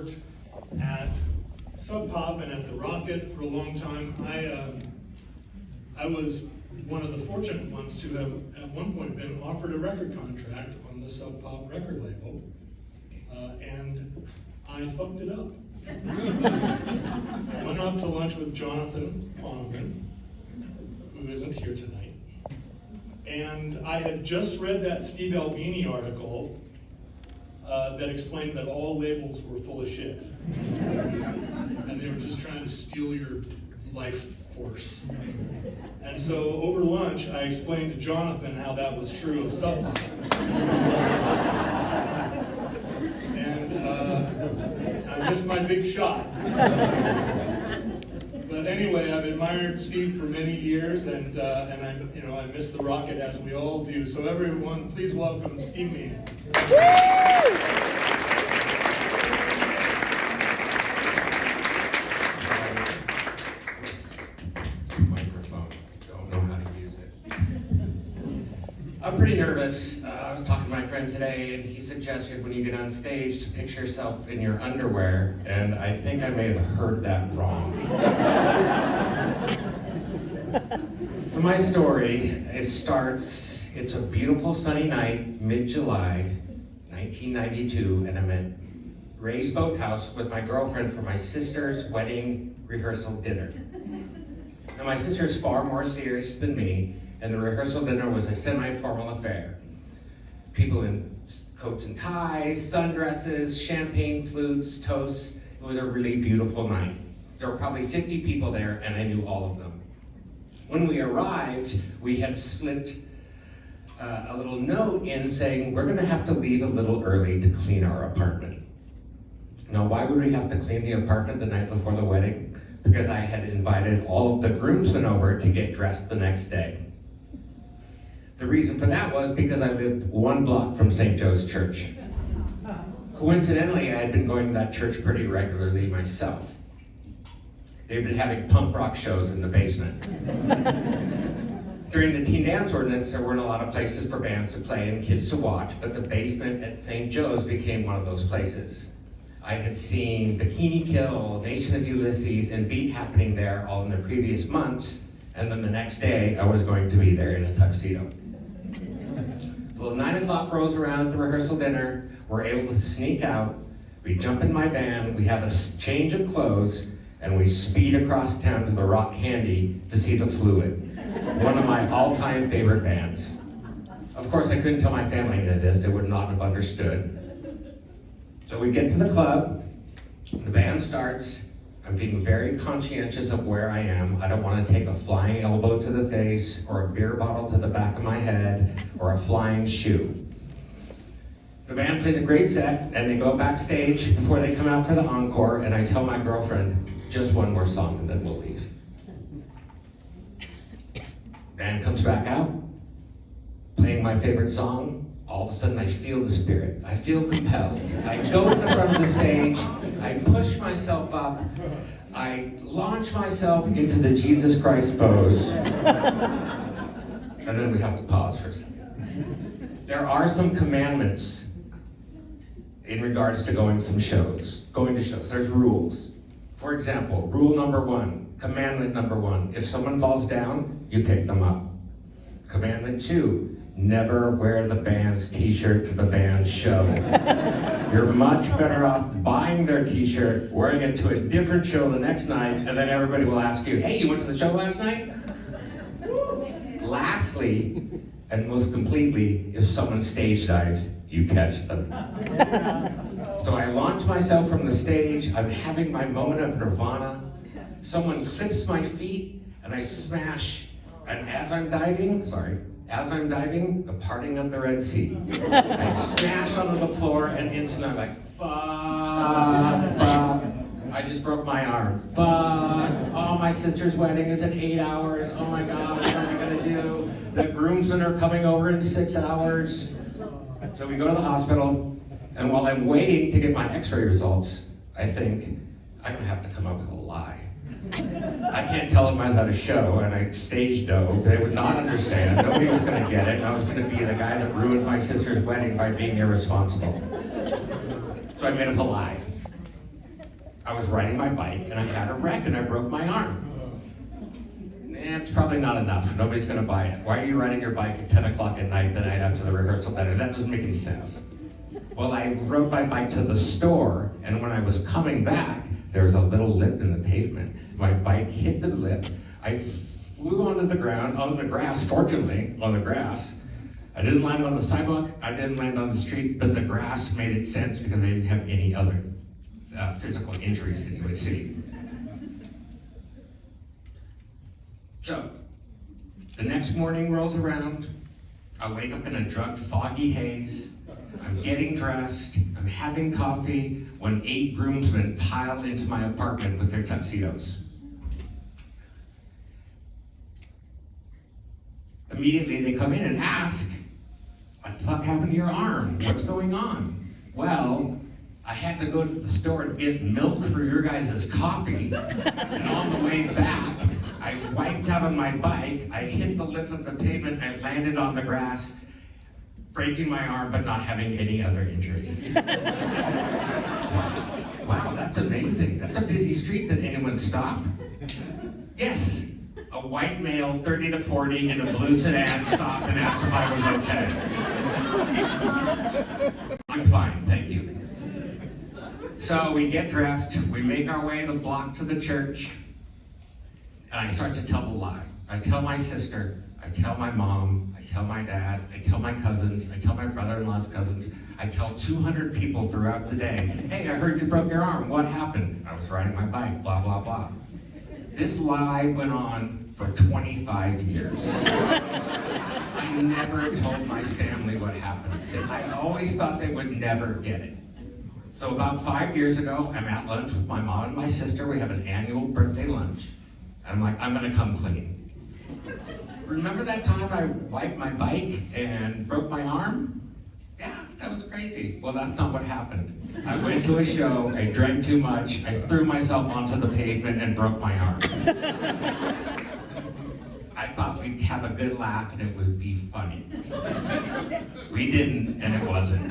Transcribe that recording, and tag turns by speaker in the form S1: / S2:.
S1: at Sub Pop and at the Rocket for a long time. I was one of the fortunate ones to have at one point been offered a record contract on the Sub Pop record label, and I fucked it up. I went out to lunch with Jonathan Poneman, who isn't here tonight, and I had just read that Steve Albini article that explained that all labels were full of shit. And they were just trying to steal your life force. And so over lunch, I explained to Jonathan how that was true of Sub Pop. And I missed my big shot. But anyway, I've admired Steve for many years, and I miss the Rocket as we all do. So everyone, please welcome Steve Meehan.
S2: Microphone. Don't know how to use it. I'm pretty nervous. I was talking to my friend today, and he suggested when you get on stage to picture yourself in your underwear, and I think I may have heard that wrong. So my story, it's a beautiful sunny night, mid-July, 1992, and I'm at Ray's Boathouse with my girlfriend for my sister's wedding rehearsal dinner. Now my sister's far more serious than me, and the rehearsal dinner was a semi-formal affair. People in coats and ties, sundresses, champagne flutes, toasts. It was a really beautiful night. There were probably 50 people there, and I knew all of them. When we arrived, we had slipped a little note in saying, we're gonna have to leave a little early to clean our apartment. Now, why would we have to clean the apartment the night before the wedding? Because I had invited all of the groomsmen over to get dressed the next day. The reason for that was because I lived 1 block from St. Joe's Church. Coincidentally, I had been going to that church pretty regularly myself. They've been having punk rock shows in the basement. During the teen dance ordinance, there weren't a lot of places for bands to play and kids to watch, but the basement at St. Joe's became one of those places. I had seen Bikini Kill, Nation of Ulysses, and Beat happening there all in the previous months, and then the next day, I was going to be there in a tuxedo. Well, 9 o'clock rolls around at the rehearsal dinner, we're able to sneak out, we jump in my van, we have a change of clothes, and we speed across town to the Rock Candy to see The Fluid, one of my all-time favorite bands. Of course, I couldn't tell my family any of this, they would not have understood. So we get to the club, the band starts, I'm being very conscientious of where I am. I don't want to take a flying elbow to the face, or a beer bottle to the back of my head, or a flying shoe. The band plays a great set, and they go backstage before they come out for the encore, and I tell my girlfriend, just one more song and then we'll leave. Band comes back out, playing my favorite song. All of a sudden I feel the spirit. I feel compelled. I go to the front of the stage, I push myself up, I launch myself into the Jesus Christ pose, and then we have to pause for a second. There are some commandments in regards to going to shows. There's rules. For example, rule number 1, commandment number 1, if someone falls down, you pick them up. Commandment 2, never wear the band's t-shirt to the band's show. You're much better off buying their t-shirt, wearing it to a different show the next night, and then everybody will ask you, hey, you went to the show last night? Lastly, and most completely, if someone stage dives, you catch them. So I launch myself from the stage, I'm having my moment of nirvana, someone clips my feet, and I smash, and as I'm diving, the parting of the Red Sea. I smash onto the floor, and instantly I'm like, fuck. I just broke my arm. Fuck. Oh, my sister's wedding is in 8 hours. Oh my God, what am I gonna do? The groomsmen are coming over in 6 hours. So we go to the hospital, and while I'm waiting to get my x-ray results, I think, I'm gonna have to come up with a lie. I can't tell them I was at a show and I stage dove. They would not understand. Nobody was going to get it. And I was going to be the guy that ruined my sister's wedding by being irresponsible. So I made up a lie. I was riding my bike and I had a wreck and I broke my arm. It's probably not enough. Nobody's gonna buy it. Why are you riding your bike at 10 o'clock at night the night after the rehearsal dinner? That doesn't make any sense. Well, I rode my bike to the store, and when I was coming back, there was a little lip in the pavement. My bike hit the lip. I flew onto the ground, onto the grass, fortunately, on the grass. I didn't land on the sidewalk, I didn't land on the street, but the grass made it sense because I didn't have any other physical injuries that you would see. So, the next morning rolls around, I wake up in a drug foggy haze, I'm getting dressed, I'm having coffee, when 8 groomsmen pile into my apartment with their tuxedos. Immediately they come in and ask, what the fuck happened to your arm? What's going on? Well, I had to go to the store to get milk for your guys' coffee, and on the way back, I wiped out on my bike, I hit the lip of the pavement, I landed on the grass, breaking my arm but not having any other injuries. Wow, that's amazing. That's a busy street. Did anyone stop? Yes, a white male, 30 to 40, in a blue sedan stopped and asked if I was okay. I'm fine, thank you. So we get dressed, we make our way the block to the church, and I start to tell the lie. I tell my sister, I tell my mom, I tell my dad, I tell my cousins, I tell my brother-in-law's cousins, I tell 200 people throughout the day, hey, I heard you broke your arm, what happened? I was riding my bike, blah, blah, blah. This lie went on for 25 years. I never told my family what happened. I always thought they would never get it. So about 5 years ago, I'm at lunch with my mom and my sister. We have an annual birthday lunch. And I'm like, I'm gonna come clean. Remember that time I wiped my bike and broke my arm? Yeah, that was crazy. Well, that's not what happened. I went to a show, I drank too much, I threw myself onto the pavement and broke my arm. I thought we'd have a good laugh and it would be funny. We didn't, and it wasn't.